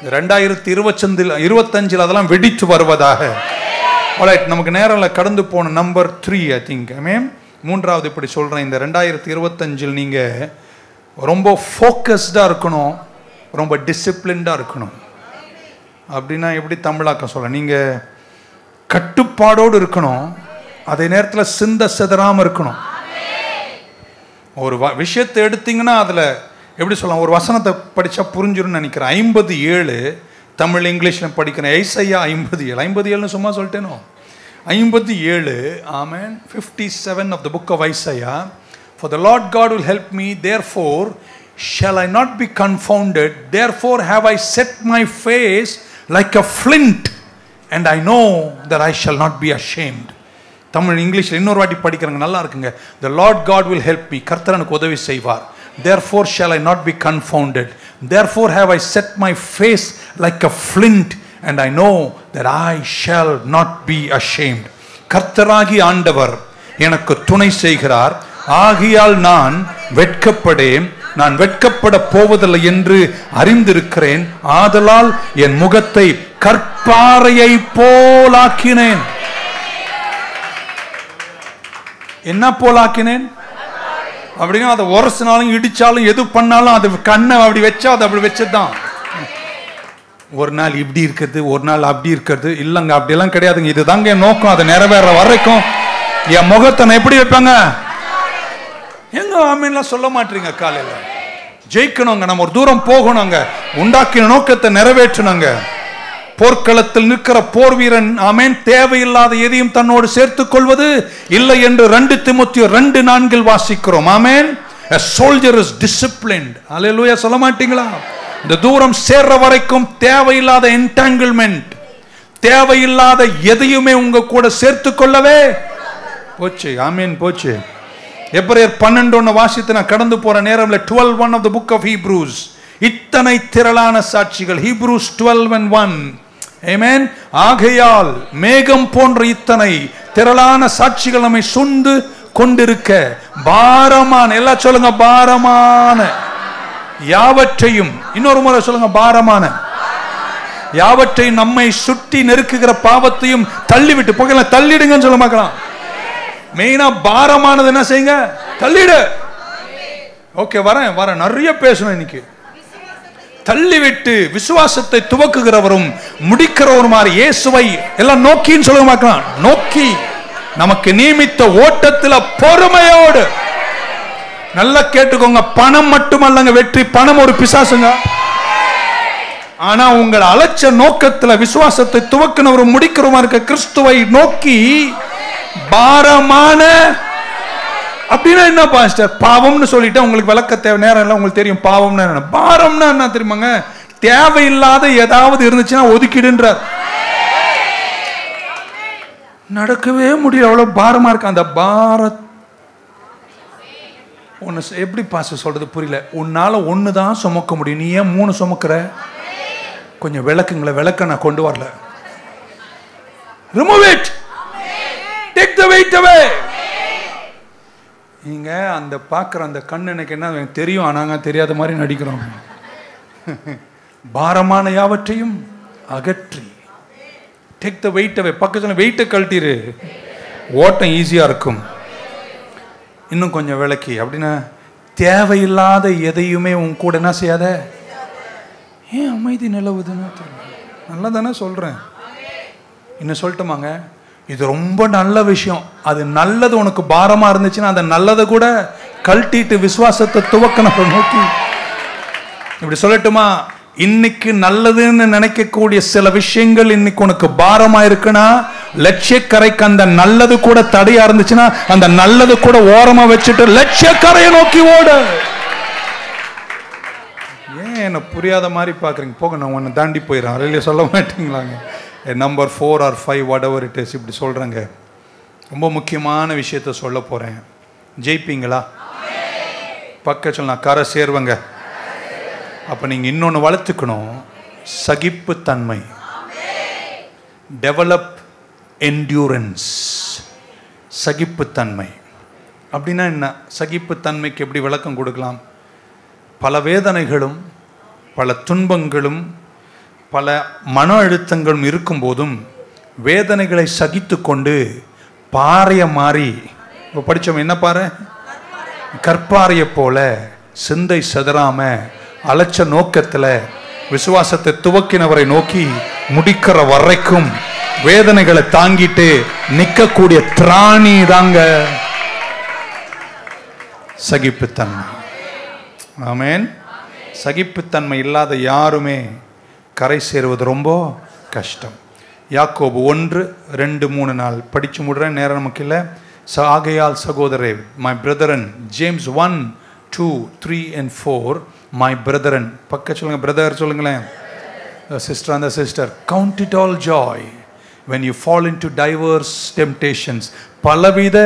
2025 அதெல்லாம் வெடித்து வருவதாக. நமக்கு நேரில் கடந்து போன நம்பர் 3 ஐ திங்க். மூன்றாவது இப்படி சொல்றேன், இந்த 2025 நீங்க ரொம்ப ஃபோக்கஸ்டா இருக்கணும், ரொம்ப டிசிப்ளின்டா இருக்கணும். அப்படின்னா எப்படி தமிழாக்க சொல்ல, நீங்க கட்டுப்பாடோடு இருக்கணும், அதே நேரத்தில் சிந்த சிதறாம இருக்கணும். ஒரு விஷயத்தை எடுத்தீங்கன்னா அதுல எப்படி சொல்லலாம், ஒரு வசனத்தை படிச்சா புரிஞ்சிரும்னு நினைக்கிறேன். 57 தமிழ் இங்கிலீஷ்ல படிக்கிறேன். ஐசையா 57 சும்மா சொல்லிட்டேனோ 57. ஆமென். 57 of the book of Isaiah. For the Lord God will help me, therefore shall I not be confounded, therefore have I set my face like a flint and I know that I shall not be ashamed. Tamil இங்கிலீஷ்ல இன்னொரு வாட்டி படிக்கிறேங்க, நல்லா இருக்குங்க. The Lord God will help me, கர்த்தர் எனக்கு உதவி செய்வார். Therefore shall I not be confounded, therefore have I set my face like a flint and I know that I shall not be ashamed. கர்த்தராகி ஆண்டவர் எனக்கு துணை செய்கிறார், ஆகியால் நான் வெட்கப்படேன், நான் வெட்கப்பட போவதில்லை என்று அறிந்திருக்கிறேன். ஆதலால் என் முகத்தை கற்பாறையை போலாக்கினேன். என்ன போலாக்கினேன் அப்படின்னா, அதை உரசினாலும் இடிச்சாலும் எது பண்ணாலும் அது கண்ணை அப்படி வச்சா அது அப்படி வச்சதுதான். ஒரு நாள் இப்படி இருக்கிறது, ஒரு நாள் அப்படி இருக்கிறது இல்லைங்க, அப்படியெல்லாம் கிடையாதுங்க. இதுதாங்க என் நோக்கம். அதை நிறைவேற வரைக்கும் என் முகத்தை நான் எப்படி வைப்பாங்க? எங்க ஆமீன்லாம் சொல்ல மாட்டீங்க. காலையில ஜெயிக்கணுங்க, நம்ம ஒரு தூரம் போகணுங்க, உண்டாக்கின நோக்கத்தை நிறைவேற்றணுங்க. போர்க்களத்தில் நிற்கிற போர் வீரன் ஆமென் தேவையில்லாத எதையும் தன்னோடு சேர்த்துக் கொள்வது இல்லை என்று 2 தீமோத்தேயு 2:4 வாசிக்கிறோம். ஆமென். A soldier is disciplined. அல்லேலூயா சொல்ல மாட்டீங்களா? இந்த தூரம் சேர்ற வரைக்கும் தேவையில்லாத என்டாங்கிள்மெண்ட், தேவையில்லாத எதையுமே உங்க கூட சேர்த்துக் கொள்ளவே போச்சு. ஆமென் போச்சு. எபிரேயர் 12:1 வாசித்து நான் கடந்து போற நேரம்ல 12:1 of the book of Hebrews, இத்தனை திரளான சாட்சிகள். Hebrews 12:1. ஆமென். ஆகையால் மேகம் போன்ற இத்தனை திரளான சாட்சிகள் நம்மை சூழ்ந்து கொண்டிருக்க பாரமான, எல்லாம் சொல்லுங்க பாரமான யாவற்றையும், இன்னொரு முறை சொல்லுங்க பாரமான யாவற்றையும், நம்மை சுற்றி நெருக்குகிற பாவத்தையும் தள்ளிவிட்டு போகலாம். தள்ளிடுங்கன்னு சொல்ல பார்க்கலாம். மெயினா பாரமானது என்ன செய்யுங்க? தள்ளிடு. ஓகே, வரேன் நிறைய பேசணும் இன்னைக்கு. தள்ளிவிட்டு விசுவாசத்தை துவக்குகிறவரும் முடிக்கிறவருமாறு இயேசுவை எல்லாம் நோக்கின்னு சொல்ல பார்க்கலாம். நோக்கி நமக்கு நியமித்த ஓட்டத்தில் பொறுமையோடு. நல்லா கேட்டுக்கோங்க, பணம் மட்டுமல்லங்க வெற்றி. பணம் ஒரு பிசாசுங்க. ஆனா உங்கள் அலட்ச நோக்கத்தில் விசுவாசத்தை துவக்கினவரும் முடிக்கிறவருமா இருக்க கிறிஸ்துவை நோக்கி பாரமான. அப்படின்னா என்ன பாஸ்டர்? பாவம்னு சொல்லிட்டு உங்களுக்கு விளக்க தேவை நேரம் இல்லை. உங்களுக்கு தெரியும் பாவம்னா என்ன. பாரம்னா என்ன தெரியுமாங்க? தேவையில்லாத ஏதாவது இருந்துச்சுன்னா ஒதுக்கிடுன்றார். நடக்கவே முடியல, அவ்வளவு பாரமா இருக்கு. அந்த பாரத் ஒன்னு எப்படி பாஸ்டர் சொல்றது புரியல. உன்னால ஒண்ணுதான் சுமக்க முடியும், நீ ஏன் 3 சுமக்கிற? கொஞ்சம் விளக்குங்கள. விளக்க நான் கொண்டு வரல. Remove it. Take the weight away. நீங்க அந்த பார்க்குற அந்த கண் எனக்கு என்ன தெரியும், ஆனாங்க தெரியாத மாதிரி நடிக்கிறோம். பாரமான யாவற்றையும் அகற்றி. டேக் த வெயிட் அவே. பக்கத்தில் வெயிட்டை கழட்டிரு, ஓட்டம் ஈஸியாக இருக்கும். இன்னும் கொஞ்சம் விளக்கி அப்படின்னா, தேவையில்லாத எதையுமே உன் கூட என்ன செய்யாத. ஏன் அமைதி நிலவுதுன்னு தெரியல, நல்லா தானே சொல்கிறேன். இன்னும் சொல்லட்டுமாங்க, இது ரொம்ப நல்ல விஷயம். அது நல்லது உனக்கு பாரமாக இருந்துச்சுன்னா அந்த நல்லதை கூட கழட்டிட்டு விசுவாசத்தை துவக்கணும் நோக்கி. இப்படி சொல்லட்டுமா, இன்னைக்கு நல்லதுன்னு நினைக்கக்கூடிய சில விஷயங்கள் இன்னைக்கு உனக்கு பாரமா இருக்குன்னா, லட்சியக்கரைக்கு அந்த நல்லது கூட தடையா இருந்துச்சுன்னா அந்த நல்லது கூட ஓரமா வச்சுட்டு லட்சியக்கரையை நோக்கி ஓட. ஏன் என்ன புரியாத மாதிரி பாக்குறீங்க? போக, நான் உன்னை தாண்டி போயிடறேன். அதிலே சொல்ல மாட்டீங்களாங்க? Number 4 or 5 whatever it is, இப்படி சொல்றேங்க. ரொம்ப முக்கியமான விஷயத்த சொல்ல போறேன். ஜெயிப்பீங்களா? பக்கத்தில் நான் கரை சேர்வங்க. அப்போ நீங்கள் இன்னொன்று வளர்த்துக்கணும், சகிப்புத்தன்மை. Develop endurance. சகிப்புத்தன்மை அப்படின்னா என்ன? சகிப்புத்தன்மைக்கு எப்படி விளக்கம் கொடுக்கலாம்? பல வேதனைகளும் பல துன்பங்களும் பல மன அழுத்தங்களும் இருக்கும்போதும் வேதனைகளை சகித்து கொண்டு பாறையை மாறி, இப்போ படித்தோம் என்ன பாறை? கற்பாறையை போல சிந்தை செதறாம அலட்ச நோக்கத்தில் விசுவாசத்தை துவக்கினவரை நோக்கி முடிக்கிற வரைக்கும் வேதனைகளை தாங்கிட்டு நிற்கக்கூடிய திராணி தாங்க சகிப்புத்தன்மை. ஆமென். சகிப்புத்தன்மை இல்லாத யாருமே கரை சேருவது ரொம்ப கஷ்டம். யாக்கோபு 1:2-3 படிச்சு முடுறேன், நேரம் நமக்கு இல்லை. ஆகையால் சகோதரே, my brethren, James 1:2-3-4, my brethren. பக்க சொல்லுங்க, பிரதர் சொல்லுங்களேன். சிஸ்டர், அந்த sister, count it all Joy when you fall into diverse temptations. பலவித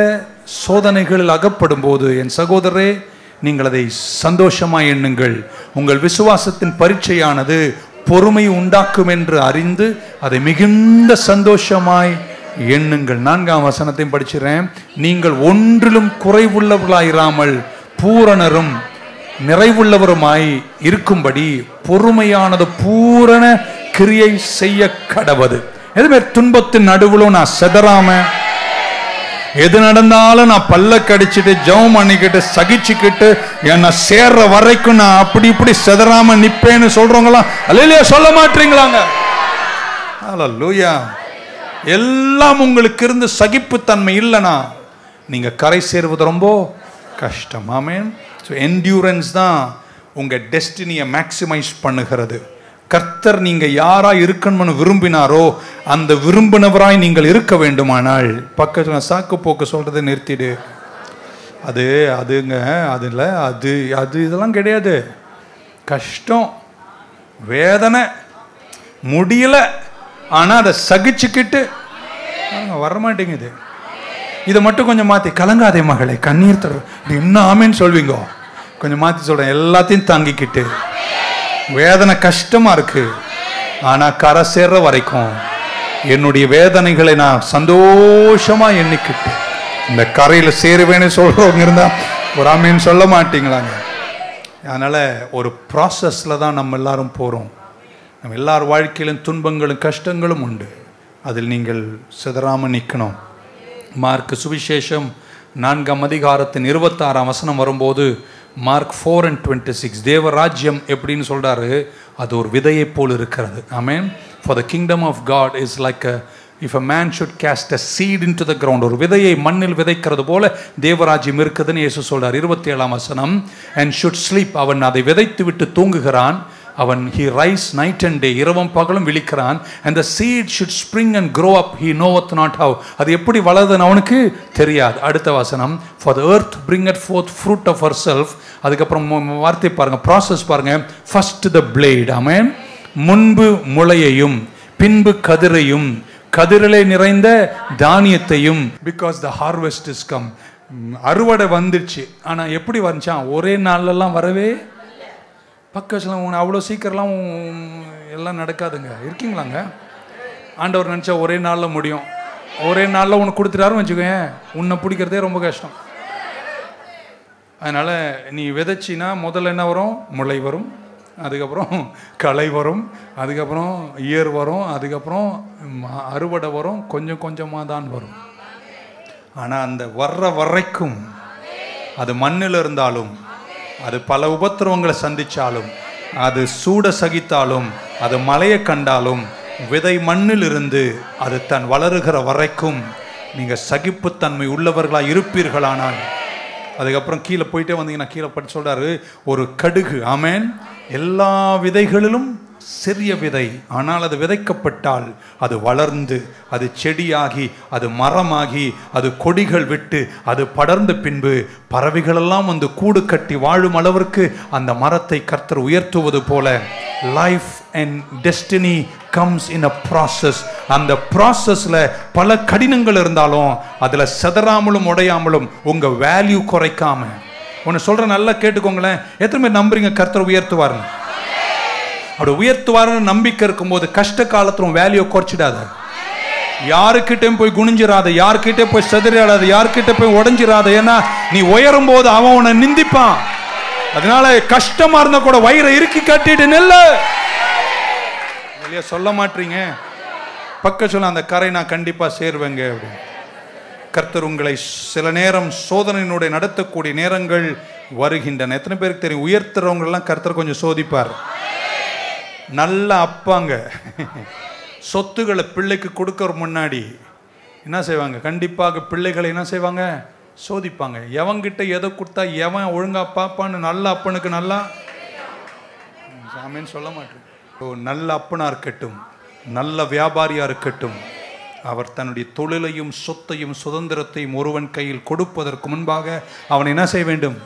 சோதனைகளில் அகப்படும் போது என் சகோதரரே, நீங்கள் அதை சந்தோஷமாய் எண்ணுங்கள். உங்கள் விசுவாசத்தின் பரீட்சையானது பொறுமை உண்டாக்கும் என்று அறிந்து அதை மிகுந்த சந்தோஷமாய் எண்ணுங்கள். 4ஆம் வசனத்தையும் படிச்சிடறேன். நீங்கள் ஒன்றிலும் குறைவுள்ளவர்களாயிராமல் பூரணரும் நிறைவுள்ளவருமாய் இருக்கும்படி பொறுமையானது பூரண கிரியை செய்ய கடவது. எதுவுமே துன்பத்தின் நடுவுலும் நான் செதறாம, எது நடந்தாலும் நான் பல்ல கடிச்சிட்டு ஜெபம் பண்ணிக்கிட்டு சகிச்சுக்கிட்டு என்ன சேர்ற வரைக்கும் நான் அப்படி இப்படி செதறாம நிப்பேன்னு சொல்றவங்களாம் அல்லேலூயா சொல்ல மாட்டீங்களாங்க? அல்லேலூயா. எல்லாம் உங்களுக்கு இருந்து சகிப்புத்தன்மை இல்லைனா நீங்க கரை சேருவது ரொம்ப கஷ்டம். ஆமென். ஸோ என்டியூரன்ஸ் தான் உங்க டெஸ்டினியை மேக்சிமைஸ் பண்ணுகிறது. கர்த்தர் நீங்க யாரா இருக்கணும்னு விரும்பினாரோ அந்த விரும்பினவராய் நீங்கள் இருக்க வேண்டுமானால், பக்கத்தில் சாக்கு போக்கு சொல்றதை நிறுத்திடு. அதுங்க அதுல அது இதெல்லாம் கிடையாது. கஷ்டம், வேதனை, முடியல, ஆனா அதை சகிச்சுக்கிட்டு வரமாட்டேங்குது. இதை மட்டும் கொஞ்சம் மாத்தி, கலங்காதே மகளே, கண்ணீர் தர என்ன ஆமேன்னு சொல்வீங்க. கொஞ்சம் மாத்தி சொல்றேன், எல்லாத்தையும் தாங்கிக்கிட்டு. வேதனை கஷ்டமா இருக்கு, ஆனா கரை சேர்ற வரைக்கும் என்னுடைய வேதனைகளை நான் சந்தோஷமா எண்ணிக்கிட்டு இந்த கரையில சேருவேன்னு சொல்றவங்க இருந்தா ஒரு ஆமேன்னு சொல்ல மாட்டீங்களாங்க? அதனால ஒரு ப்ராசஸ்ல தான் நம்ம எல்லாரும் போறோம். நம்ம எல்லார் வாழ்க்கையிலும் துன்பங்களும் கஷ்டங்களும் உண்டு. அதில் நீங்கள் சிதறாம நிற்கணும். மார்க் சுவிசேஷம் 4ஆம் அதிகாரத்தின் 26ஆம் வசனம் வரும்போது, மார்க் 4:26, தேவராஜ்யம் எப்படின்னு சொல்றாரு? அது ஒரு விதையை போல் இருக்கிறது. ஆமென். For the kingdom of God is like if a man should cast a seed into the ground. ஒரு விதையை மண்ணில் விதைக்கிறது போல தேவராஜ்யம் இருக்குதுன்னு இயேசு சொல்றார். 27ஆம் வசனம், and should sleep. அவன் அதை விதைத்து விட்டு தூங்குகிறான். அவன் he rise night and day, இரவும் பகலும் விழிக்கிறான். and the seed should spring and grow up, he knoweth not how. அது எப்படி வளருதுன்னு அவனுக்கு தெரியாது. அடுத்த வசனம், for the earth bringeth forth fruit of herself. அதுக்கப்புறம் வார்த்தை பாருங்க, ப்ராசஸ் பாருங்க. first the blade, ஆமென், முன்பு முளையையும் பின்பு கதிரையும் கதிரிலே நிறைந்த தானியத்தையும், because the harvest is come. அறுவடை வந்துடுச்சு, ஆனா எப்படி வந்துச்சான்? ஒரே நாள்லாம் வரவே பக்கத்தில் அவ்வளோ சீக்கிரம்லாம் எல்லாம் நடக்காதுங்க. இருக்கீங்களாங்க? ஆண்டவர் நினச்சா ஒரே நாளில் முடியும். ஒரே நாளில் உனக்கு கொடுத்துட்டாருன்னு வச்சுக்கோங்க, உன்னை பிடிக்கிறதே ரொம்ப கஷ்டம். அதனால் நீ விதைச்சின்னா முதல்ல என்ன வரும்? முளை வரும். அதுக்கப்புறம் களை வரும், அதுக்கப்புறம் இயர் வரும், அதுக்கப்புறம் அறுவடை வரும், கொஞ்சம் கொஞ்சமாக தான் வரும். ஆனால் அந்த வர்ற வரைக்கும் அது மண்ணில் இருந்தாலும், அது பல உபத்திரவங்களை சந்தித்தாலும், அது சூட சகித்தாலும், அது மலையை கண்டாலும், விதை மண்ணில் இருந்து அது தன் வளருகிற வரைக்கும் நீங்கள் சகிப்புத்தன்மை உள்ளவர்களாக இருப்பீர்களானால், அதுக்கப்புறம் கீழே போயிட்டே வந்தீங்கன்னா கீழே படிச்சு சொல்றாரு, ஒரு கடுகு, ஆமேன், எல்லா விதைகளிலும் சிறிய விதை, ஆனால் அது விதைக்கப்பட்டால் அது வளர்ந்து, அது செடியாகி, அது மரமாகி, அது கொடிகள் விட்டு, அது படர்ந்த பின்பு பறவைகளெல்லாம் வந்து கூடு கட்டி வாழும் அளவிற்கு அந்த மரத்தை கர்த்தர் உயர்த்துவது போல life and destiny comes in a process. அந்த ப்ராசஸ்ல பல கடினங்கள் இருந்தாலும் அதுல செதறாமலும் உடையாமலும் உங்க வேல்யூ குறைக்காம, ஒன்னு சொல்ற நல்லா கேட்டுக்கோங்களேன். எத்தனை பேர் நம்புறீங்க கர்த்தர் உயர்த்துவாருன்னு? அப்படி உயர்த்துவாருன்னு நம்பிக்கை இருக்கும்போது கஷ்ட காலத்துல வேல்யூ குறைச்சிடாத. யாருக்கிட்டையும் போய் குனிஞ்சிடாத, யாருக்கிட்டே போய் செதறாத, யாருக்கிட்ட போய் உடைஞ்சிடாத. ஏன்னா நீ உயரும் போது அவன் உன்னை நிந்திப்பான். அதனால கஷ்டமா இருந்தா கூட வயிறை இறுக்கி கட்டிட்டு நெல்லு. சொல்ல மாட்டீங்க, பக்க சொல்ல அந்த கரை நான் கண்டிப்பா சேர்வேங்க அப்படின்னு. கர்த்தர் உங்களை சில நேரம் சோதனையினுடைய நடத்தக்கூடிய நேரங்கள் வருகின்றன. எத்தனை பேருக்கு தெரியும் உயர்த்துறவங்க எல்லாம் கர்த்தர் கொஞ்சம் சோதிப்பார். நல்ல அப்பாங்க சொத்துக்களை பிள்ளைக்கு கொடுக்கற முன்னாடி என்ன செய்வாங்க? கண்டிப்பாக பிள்ளைகளை என்ன செய்வாங்க? சோதிப்பாங்க. எவங்கிட்ட எதை கொடுத்தா எவன் ஒழுங்கா பாப்பான்னு நல்ல அப்பனுக்கு நல்லா ஆமேன்னு சொல்ல மாட்டேன். நல்ல அப்பனா இருக்கட்டும், நல்ல வியாபாரியா இருக்கட்டும், அவர் தன்னுடைய தொழிலையும் சொத்தையும் சுதந்திரத்தையும் ஒருவன் கையில் கொடுப்பதற்கு முன்பாக அவன் என்ன செய்ய வேண்டும்?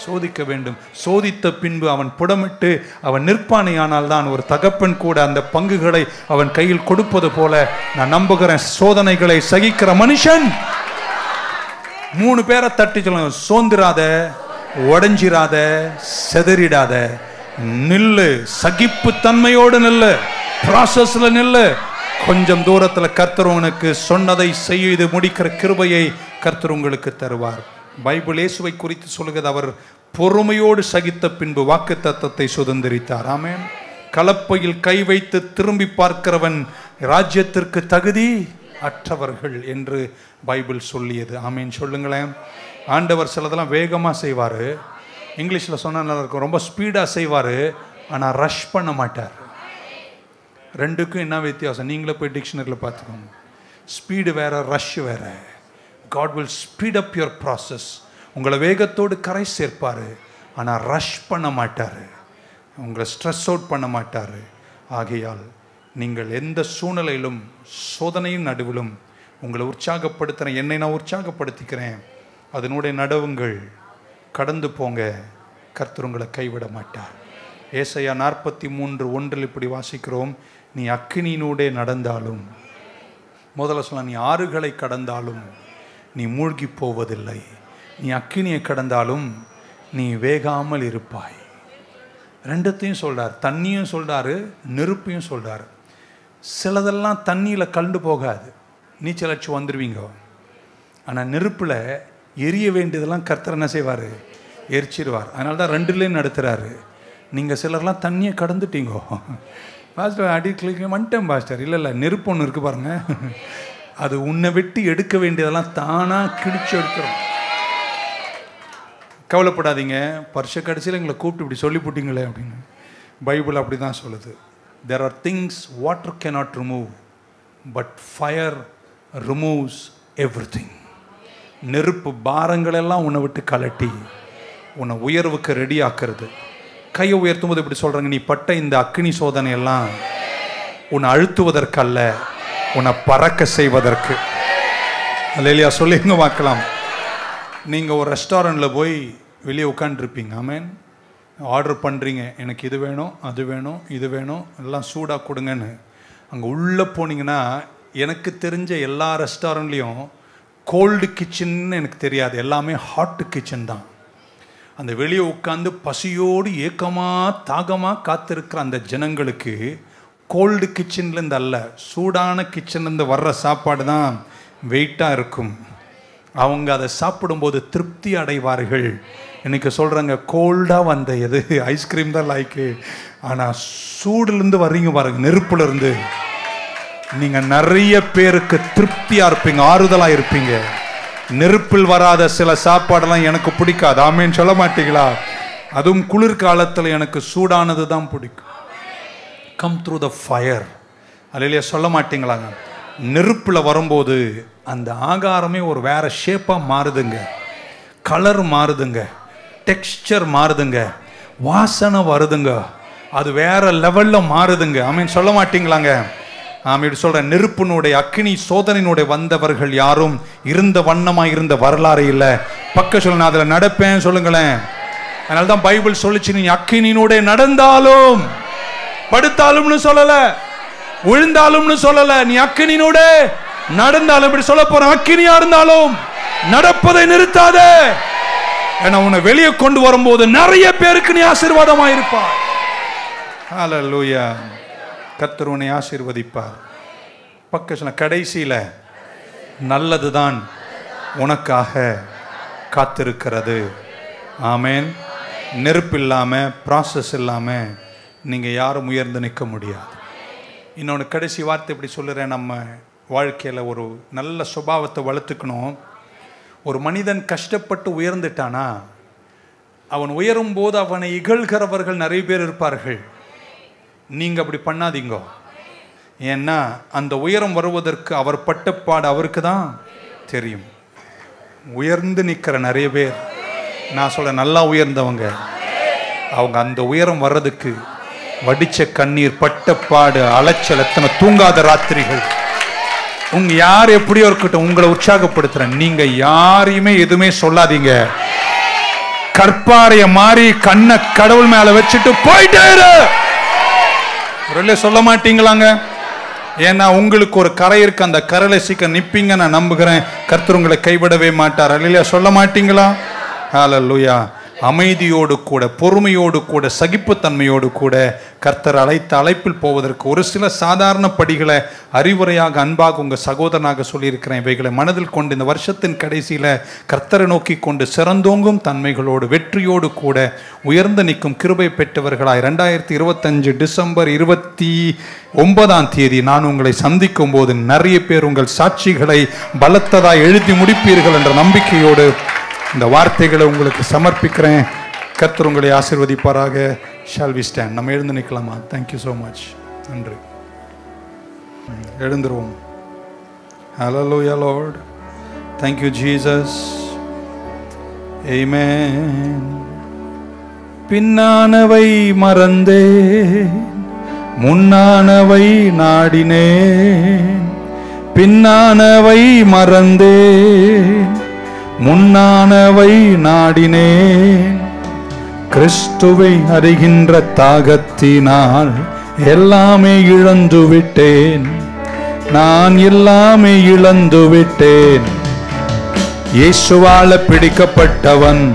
சோதிக்க வேண்டும். சோதித்த பின்பு அவன் புடமிட்டு அவன் நிற்பானையானால் தான் ஒரு தகப்பன் கூட அந்த பங்குகளை அவன் கையில் கொடுப்பது போல நான் நம்புகிறேன். சோதனைகளை சகிக்கிற மனுஷன் 3 பேரை தட்டி சொல்லுங்க, சோந்திராத, உடைஞ்சிராத, செதறிடாத, நில்லு, சகிப்பு தன்மையோடு நில்லு, ப்ராசஸ்ல நில்லு. கொஞ்சம் தூரத்துல கர்த்தர் உனக்கு சொன்னதை செய்து முடிக்கிற கிருபையை கர்த்தர் உங்களுக்கு தருவார். பைபிள் இயேசுவை குறித்து சொல்கிறது, அவர் பொறுமையோடு சகித்த பின்பு வாக்குத்தத்தத்தை சுதந்திரித்தார். ஆமென். கலப்பையில் கை வைத்து திரும்பி பார்க்கிறவன் ராஜ்யத்திற்கு தகுதி அற்றவர்கள் என்று பைபிள் சொல்லியது. ஆமேன் சொல்லுங்களேன். ஆண்டவர் சிலதெல்லாம் வேகமாக செய்வார், இங்கிலீஷில் சொன்னால் நல்லா இருக்கும், ரொம்ப ஸ்பீடாக செய்வார், ஆனால் ரஷ் பண்ண மாட்டார். ரெண்டுக்கும் என்ன வித்தியாசம்? நீங்களே போய் டிக்ஷனரியில் பார்த்துக்கோங்க. ஸ்பீடு வேற, ரஷ் வேற. God will speed up your process. உங்களை வேகத்தோடு கரை சேர்ப்பார், ஆனால் ரஷ் பண்ண மாட்டார், உங்களை ஸ்ட்ரெஸ் அவுட் பண்ண மாட்டார். ஆகையால் நீங்கள் எந்த சூழ்நிலையிலும் சோதனையின் நடுவிலும் உங்களை உற்சாகப்படுத்துகிறேன், என்னை நான் உற்சாகப்படுத்திக்கிறேன், அதனுடைய நடவுங்கள், கடந்து போங்க, கர்த்தர் உங்களை கைவிட மாட்டார். ஏசாயா 43:1 இப்படி வாசிக்கிறோம், நீ அக்கினியினூடே நடந்தாலும், முதல்ல சொல்ல, நீ ஆறுகளை கடந்தாலும் நீ மூழ்கி போவதில்லை, நீ அக்கினியை கடந்தாலும் நீ வேகாமல் இருப்பாய். ரெண்டத்தையும் சொல்றார், தண்ணியும் சொல்றாரு, நெருப்பையும் சொல்றாரு. சிலதெல்லாம் தண்ணியில் கலந்து போகாது, நீச்சல் அடிச்சு வந்துடுவீங்க. ஆனால் நெருப்பில் எரிய வேண்டியதெல்லாம் கர்த்தர் என்ன செய்வார்? எரிச்சிடுவார். அதனால தான் 2லேயும் நடத்துகிறாரு. நீங்கள் சிலர்லாம் தண்ணியை கடந்துட்டீங்கோ, பாஸ்டர் அடி கிளிக்க வந்துட்டேன் பாஸ்டர். இல்லை, நெருப்பு ஒன்று இருக்குது பாருங்க, அது உன்னை வெட்டி எடுக்க வேண்டியதெல்லாம் தானாக கிழிச்சு எடுத்துரும். கவலைப்படாதீங்க, பரிச கடைசியில் எங்களை கூப்பிட்டு இப்படி சொல்லி போட்டிங்களே அப்படின்னு. பைபிள் அப்படி தான் சொல்லுது. There are things water cannot remove, but fire removes everything. நெருப்பு பாரங்களெல்லாம் உன்னை விட்டு கலட்டி உன்னை உயர்வுக்கு ரெடி ஆக்குறது. கையை உயர்த்தும் போது இப்படி சொல்கிறாங்க, நீ பட்ட இந்த அக்கினி சோதனை எல்லாம் உன்னை அழுத்துவதற்கல்ல, உன்னை பறக்க செய்வதற்கு. அல்லேலூயா சொல்லிங்க பார்க்கலாம். நீங்கள் ஒரு ரெஸ்டாரண்ட்டில் போய் வெளியே உட்காந்துருப்பீங்க, ஆமேன், ஆர்டர் பண்ணுறீங்க, எனக்கு இது வேணும், அது வேணும், இது வேணும், எல்லாம் சூடாக கொடுங்கன்னு. அங்கே உள்ளே போனீங்கன்னா, எனக்கு தெரிஞ்ச எல்லா ரெஸ்டாரண்ட்லேயும் கோல்டு கிச்சன்னு எனக்கு தெரியாது, எல்லாமே ஹாட்டு கிச்சன் தான். அந்த வெளியே உட்காந்து பசியோடு ஏக்கமாக தாகமாக காத்திருக்கிற அந்த ஜனங்களுக்கு கோல்டு கிச்சன்லேருந்து அல்ல, சூடான கிச்சன்லேருந்து வர்ற சாப்பாடு தான் வெயிட்டாக இருக்கும். அவங்க அதை சாப்பிடும்போது திருப்தி அடைவார்கள். இன்னைக்கு சொல்கிறேங்க, கோல்டாக வந்த எது ஐஸ்கிரீம் தான் லைக்கு. ஆனால் சூடுலேருந்து வர்றீங்க பாருங்க, நெருப்புலேருந்து, நீங்கள் நிறைய பேருக்கு திருப்தியாக இருப்பீங்க, ஆறுதலாக இருப்பீங்க. நெருப்பில் வராத சில சாப்பாடெல்லாம் எனக்கு பிடிக்காது. ஆமேன்னு சொல்ல மாட்டீங்களா? அதுவும் குளிர்காலத்தில் எனக்கு சூடானது தான் பிடிக்கும். Come through the fire. அல்லையா சொல்ல மாட்டீங்களாங்க? நெருப்பில் வரும்போது அந்த ஆகாரமே ஒரு வேற ஷேப்பாக மாறுதுங்க, கலர் மாறுதுங்க, டெக்ஸ்சர் மாறுதுங்க, வாசனை வருதுங்க, அது வேற லெவலில் மாறுதுங்க. ஆமேன்னு சொல்ல மாட்டீங்களாங்க? இப்படி சொல்கிறேன், நெருப்பினுடைய அக்கினி சோதனையினுடைய வந்தவர்கள் யாரும் இருந்த வண்ணமாக இருந்த வரலாறு இல்லை. பக்க சொல்ல, நான் அதில் நடப்பேன் சொல்லுங்களேன். அதனால தான் பைபிள் சொல்லிச்சு, நீ அக்கினியினுடைய நடந்தாலும் படுத்தாலும்னு சொல்லலை, விழுந்தாலும்னு சொல்லலை, நீ அக்கினியினோட நடந்தாலும். இப்படி சொல்ல போற, அக்கினியா இருந்தாலும் நடப்பதை நிறுத்தாதே. ஏன்னா உன்னை வெளியே கொண்டு வரும்போது நிறைய பேருக்கு நீ ஆசீர்வாதமா இருப்பாய். ஹல்லேலூயா. கர்த்தர் உன்னை ஆசீர்வதிப்பார். பக்கத்துல கடைசியில நல்லதுதான் உனக்காக காத்திருக்கிறது. ஆமேன். நெருப்பு இல்லாம, ப்ராசஸ் இல்லாம நீங்க யாரும் உயர்ந்து நிற்க முடியாது. இன்னொன்று கடைசி வார்த்தை இப்படி சொல்லுறேன், நம்ம வாழ்க்கையில் ஒரு நல்ல சுபாவத்தை வளர்த்துக்கணும். ஒரு மனிதன் கஷ்டப்பட்டு உயர்ந்துட்டானா, அவன் உயரும் போது அவனை இகழ்கிறவர்கள் நிறைய பேர் இருப்பார்கள். நீங்கள் அப்படி பண்ணாதீங்க. ஏன்னா அந்த உயரம் வருவதற்கு அவர் பட்டப்பாடு அவருக்கு தான் தெரியும். உயர்ந்து நிற்கிற நிறைய பேர், நான் சொல்ல நல்லா உயர்ந்தவங்க, அவங்க அந்த உயரம் வர்றதுக்கு வடிச்ச கண்ணீர், பட்டப்பாடு, அலைச்சல், எத்தனை தூங்காத ராத்திரிகள். உங்க யார் எப்படியோ இருக்கட்டும், உங்களை உற்சாகப்படுத்துறேன், நீங்க யாரையுமே எதுவுமே சொல்லாதீங்க. கற்பாறைய மாறி கண்ணை கடவுள் மேல வச்சுட்டு போயிட்டே சொல்ல மாட்டீங்களாங்க? ஏன்னா உங்களுக்கு ஒரு கரை இருக்கு, அந்த கரையில சீக்கிரம் நிப்பீங்க. நான் நம்புகிறேன் கர்த்தர் உங்களை கைவிடவே மாட்டார். அல்லேலூயா. சொல்ல மாட்டீங்களா? ஹல்லேலூயா. அமைதியோடு கூட, பொறுமையோடு கூட, சகிப்புத்தன்மையோடு கூட கர்த்தர் அழைத்த அழைப்பில் போவதற்கு ஒரு சில சாதாரண படிகளை அறிவுரையாக அன்பாக உங்கள் சகோதரனாக சொல்லியிருக்கிறேன். இவைகளை மனதில் கொண்டு இந்த வருஷத்தின் கடைசியில் கர்த்தரை நோக்கி கொண்டு சிறந்தோங்கும் தன்மைகளோடு வெற்றியோடு கூட உயர்ந்து நிற்கும் கிருபை பெற்றவர்களாய் 2025 டிசம்பர் 29 நான் உங்களை சந்திக்கும் போது நிறைய பேர் உங்கள் சாட்சிகளை பலத்ததாய் எழுதி முடிப்பீர்கள் என்ற நம்பிக்கையோடு இந்த வார்த்தைகளை உங்களுக்கு சமர்ப்பிக்கிறேன். கர்த்தர் உங்களை ஆசீர்வதிப்பாராக. Shall we stand? நம்ம எழுந்து நிற்கலாமா? Thank you so much. நன்றி. எழுந்துருவோம். Hallelujah Lord. Thank you Jesus. Amen. பின்னானவை மறந்தேன், முன்னானவை நாடினேன். பின்னானவை மறந்தேன், முன்னானவை நாடினேன். கிறிஸ்துவை அறிகின்ற தாகத்தினால் எல்லாமே இழந்து விட்டேன். நான் எல்லாமே இழந்து விட்டேன். இயேசுவால பிடிக்கப்பட்டவன்,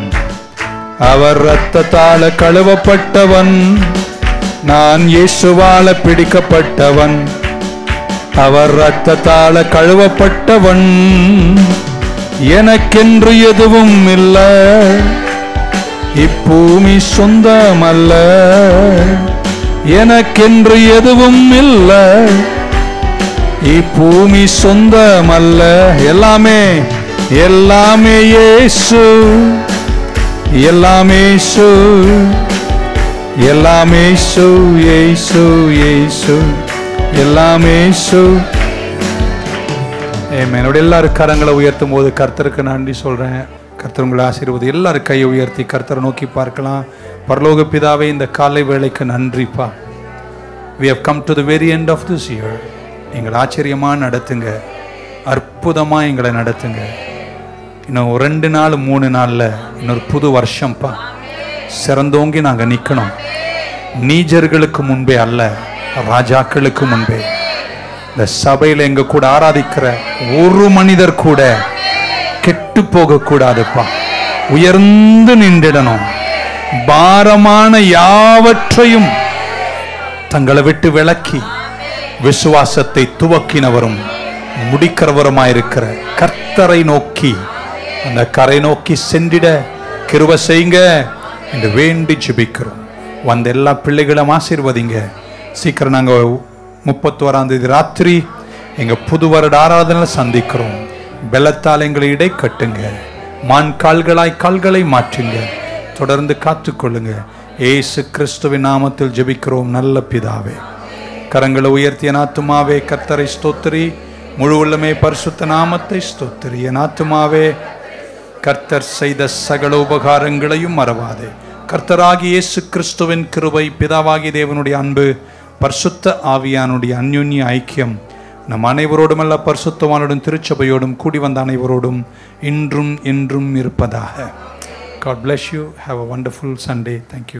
அவர் இரத்தத்தால கழுவப்பட்டவன். நான் இயேசுவால பிடிக்கப்பட்டவன், அவர் இரத்தத்தால கழுவப்பட்டவன். எனக்கென்று எதுவும் இல்லை, இப்பூமி சொந்தமல்ல. எனக்கென்று எதுவும் இல்லை, இப்பூமி சொந்தமல்ல. எல்லாமே எல்லாமே இயேசு, எல்லாமே இயேசு, எல்லாமே இயேசு, இயேசு இயேசு, எல்லாமே இயேசு. என்னோட எல்லாரும் கரங்களை உயர்த்தும் போது கர்த்தருக்கு நன்றி சொல்கிறேன். கர்த்தர் உங்களை ஆசீர்வதி. எல்லாரும் கையை உயர்த்தி கர்த்தரை நோக்கி பார்க்கலாம். பரலோக பிதாவே, இந்த காலை வேளைக்கு நன்றிப்பா. we have come to the very end of this year. எங்களை ஆச்சரியமாக நடத்துங்க, அற்புதமாக எங்களை நடத்துங்க. இன்னும் 2 நாள் 3 நாளில் இன்னொரு புது வருஷம்ப்பா. சிறந்தோங்கி நாங்கள் நிற்கணும். நீஜர்களுக்கு முன்பே அல்ல, ராஜாக்களுக்கு முன்பே. இந்த சபையில் எங்க கூட ஆராதிக்கிற ஒரு மனிதர் கூட கெட்டு போக கூடாதுப்பா. உயர்ந்து நின்றிடணும். பாரமான யாவற்றையும் தங்களை விட்டு விலக்கி விசுவாசத்தை துவக்கினவரும் முடிக்கிறவருமாயிருக்கிற கர்த்தரை நோக்கி அந்த கரை நோக்கி சென்றிட கிருபை செய்யுங்க என்று வேண்டி ஜெபிக்கிறோம். வந்த எல்லா பிள்ளைகளும் ஆசீர்வதிங்க. சீக்கிரம் நாங்கள் 31ஆம் தேதி ராத்திரி எங்கள் புது வருட ஆராதனை சந்திக்கிறோம். பெலத்தால் எங்களை இடை கட்டுங்க. மான் கால்களை மாற்றுங்க. தொடர்ந்து காத்துக்கொள்ளுங்க. ஏசு கிறிஸ்துவின் நாமத்தில் ஜெபிக்கிறோம் நல்ல பிதாவே. கரங்களை உயர்த்திய ஆத்துமாவே கர்த்தரை ஸ்தோத்திரி. முழு உள்ளமே பரிசுத்த நாமத்தை ஸ்தோத்திரி. என் ஆத்துமாவே கர்த்தர் செய்த சகல உபகாரங்களையும் மறவாதே. கர்த்தராகிய இயேசு கிறிஸ்துவின் கிருபை, பிதாவாகிய தேவனுடைய அன்பு, பரிசுத்த ஆவியானுடைய அந்யோன்ய ஐக்கியம் நம் அனைவரோடும் அல்ல பரிசுத்தவானுடன் திருச்சபையோடும் கூடி வந்த அனைவரோடும் இன்றும் என்றும் இருப்பதாக. God bless you. Have a wonderful Sunday. Thank you.